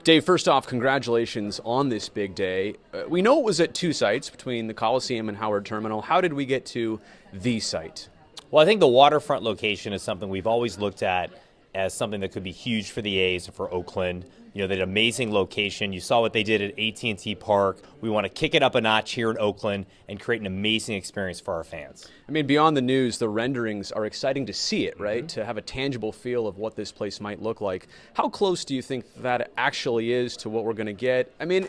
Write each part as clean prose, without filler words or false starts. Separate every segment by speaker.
Speaker 1: Dave, first off, congratulations on this big day. We know it was at two sites between the Coliseum and Howard Terminal. How did we get to the site?
Speaker 2: Well, I think the waterfront location is something we've always looked at as something that could be huge for the A's and for Oakland. You know, that amazing location. You saw what they did at AT&T Park. We want to kick it up a notch here in Oakland and create an amazing experience for our fans.
Speaker 1: I mean, beyond the news, the renderings are exciting to see it, right? To have a tangible feel of what this place might look like. How close do you think that actually is to what we're going to get? I mean,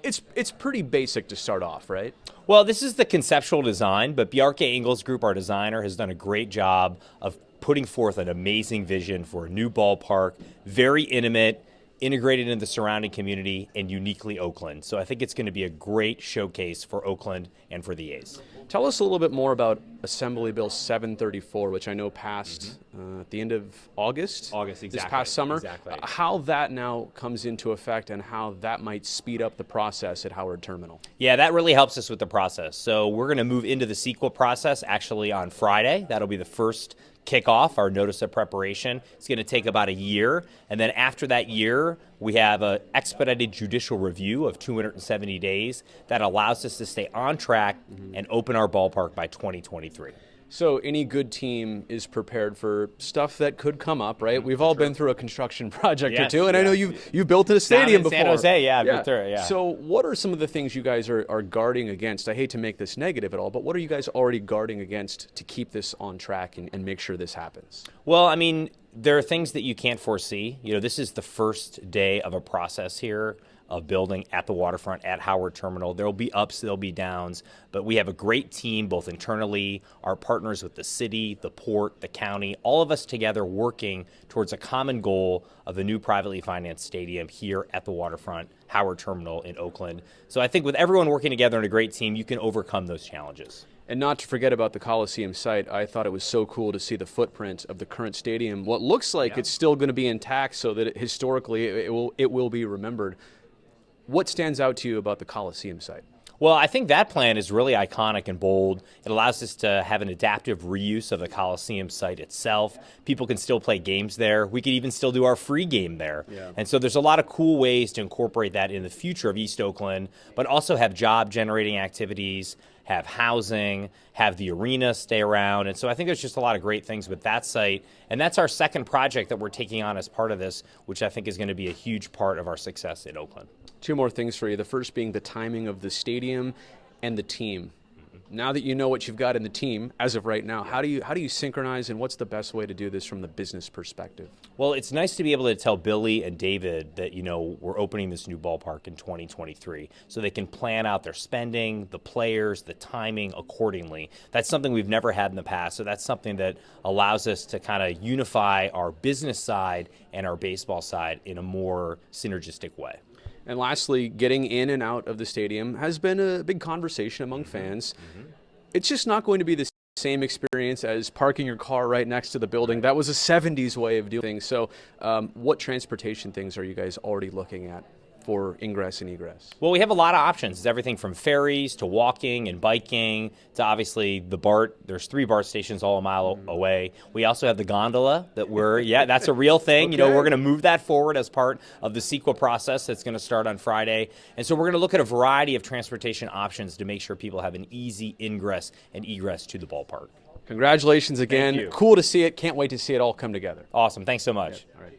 Speaker 1: it's pretty basic to start off, right?
Speaker 2: Well, this is the conceptual design, but Bjarke Ingels Group, our designer, has done a great job of putting forth an amazing vision for a new ballpark, very intimate, integrated into the surrounding community, and uniquely Oakland. So I think it's going to be a great showcase for Oakland and for the A's.
Speaker 1: Tell us a little bit more about Assembly Bill 734, which I know passed at the end of August?
Speaker 2: Exactly.
Speaker 1: This past summer.
Speaker 2: Exactly.
Speaker 1: How that now comes into effect and how that might speed up the process at Howard Terminal.
Speaker 2: Yeah, that really helps us with the process. So we're going to move into the CEQA process actually on Friday. That'll be the first kickoff, our notice of preparation. It's going to take about a year. And then after that year, we have an expedited judicial review of 270 days that allows us to stay on track and open our ballpark by 2023.
Speaker 1: So any good team is prepared for stuff that could come up, right? We've all been through a construction project or two, and I know you built a stadium before.
Speaker 2: San Jose, I've been through it, yeah.
Speaker 1: So what are some of the things you guys are guarding against? I hate to make this negative at all, but what are you guys already guarding against to keep this on track and make sure this happens?
Speaker 2: Well, I mean, there are things that you can't foresee. You know, this is the first day of a process here of building at the waterfront at Howard Terminal. There'll be ups, there'll be downs, but we have a great team both internally, our partners with the city, the port, the county, all of us together working towards a common goal of a new privately financed stadium here at the waterfront, Howard Terminal in Oakland. So I think with everyone working together in a great team, you can overcome those challenges.
Speaker 1: And not to forget about the Coliseum site, I thought it was so cool to see the footprint of the current stadium. What looks like it's still going to be intact so that historically it will be remembered. What stands out to you about the Coliseum site?
Speaker 2: Well, I think that plan is really iconic and bold. It allows us to have an adaptive reuse of the Coliseum site itself. People can still play games there. We could even still do our free game there.
Speaker 1: Yeah.
Speaker 2: And so there's a lot of cool ways to incorporate that in the future of East Oakland, but also have job-generating activities, have housing, have the arena stay around. And so I think there's just a lot of great things with that site. And that's our second project that we're taking on as part of this, which I think is going to be a huge part of our success in Oakland.
Speaker 1: Two more things for you. The first being the timing of the stadium and the team. Now that you know what you've got in the team, as of right now, how do you synchronize, and what's the best way to do this from the business perspective?
Speaker 2: Well, it's nice to be able to tell Billy and David that, you know, we're opening this new ballpark in 2023, so they can plan out their spending, the players, the timing accordingly. That's something we've never had in the past, so that's something that allows us to kind of unify our business side and our baseball side in a more synergistic way.
Speaker 1: And lastly, getting in and out of the stadium has been a big conversation among fans. It's just not going to be the same experience as parking your car right next to the building. That was a 70s way of doing things. So what transportation things are you guys already looking at for ingress and egress?
Speaker 2: Well, we have a lot of options. It's everything from ferries to walking and biking to obviously the BART. There's 3 BART stations all a mile away. We also have the gondola that that's a real thing.
Speaker 1: Okay.
Speaker 2: You know, we're going to move that forward as part of the CEQA process that's going to start on Friday. And so we're going to look at a variety of transportation options to make sure people have an easy ingress and egress to the ballpark.
Speaker 1: Congratulations again.
Speaker 2: Thank you.
Speaker 1: Cool to see it. Can't wait to see it all come together.
Speaker 2: Awesome. Thanks so much.
Speaker 1: All right.